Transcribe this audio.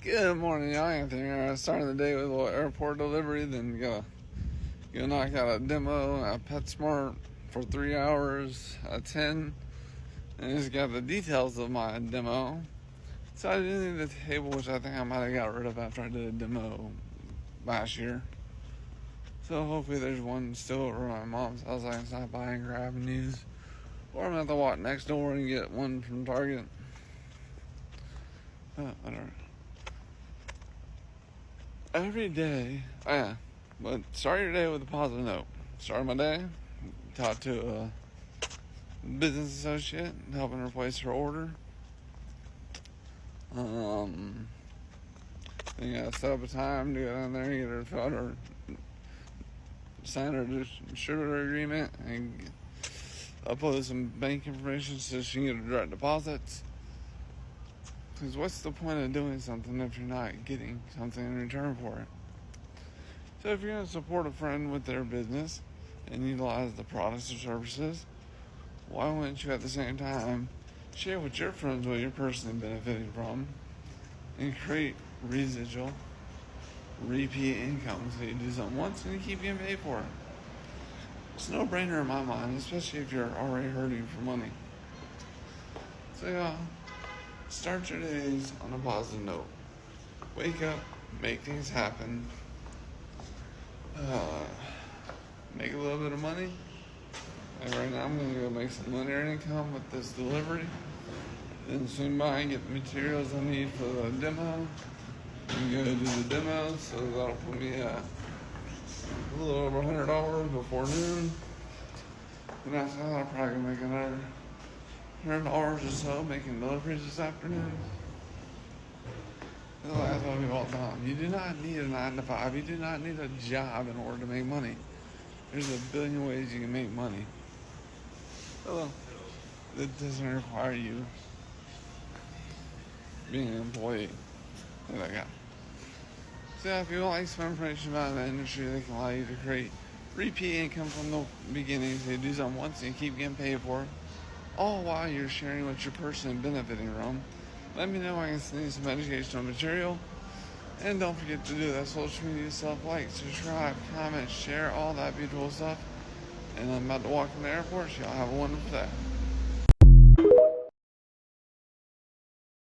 Good morning, y'all. Anthony. Starting the day with a little airport delivery, then go knock out a demo at PetSmart for 3 hours at 10. And it's got the details of my demo. So I didn't need the table, which I think I might have got rid of after I did a demo last year. So hopefully there's one still over at my mom's house I can stop by and grab and use. Or I'm going to have to walk next door and get one from Target. Whatever. Every day, but start your day with a positive note. Started my day, talked to a business associate, helping her place her order. Then you gotta set up a time to go down there and get her filled or sign her distributor agreement and upload some bank information so she can get her direct deposits. Because what's the point of doing something if you're not getting something in return for it? So if you're going to support a friend with their business and utilize the products or services, why wouldn't you at the same time share with your friends what you're personally benefiting from and create residual, repeat income so you do something once and you keep getting paid for it? It's a no-brainer in my mind, especially if you're already hurting for money. So start your days on a positive note. Wake up, make things happen, make a little bit of money. And right now I'm going to go make some linear income with this delivery. Then swing by and get the materials I need for the demo. And go do the demo, so that'll put me at a little over $100 before noon. And after that I'll probably make another $100 or so making deliveries this afternoon. That's what we've all done. You do not need a 9 to 5. You do not need a job in order to make money. There's a billion ways you can make money. Well, it doesn't require you being an employee. Like that. So if you like some information about the industry that can allow you to create repeat income from the beginning, so you do something once and you keep getting paid for it, all while you're sharing what you're personally benefiting from, let me know. I can send you some educational material. And don't forget to do that social media stuff, like, subscribe, comment, share, all that beautiful stuff. And I'm about to walk in the airport, so y'all have a wonderful day.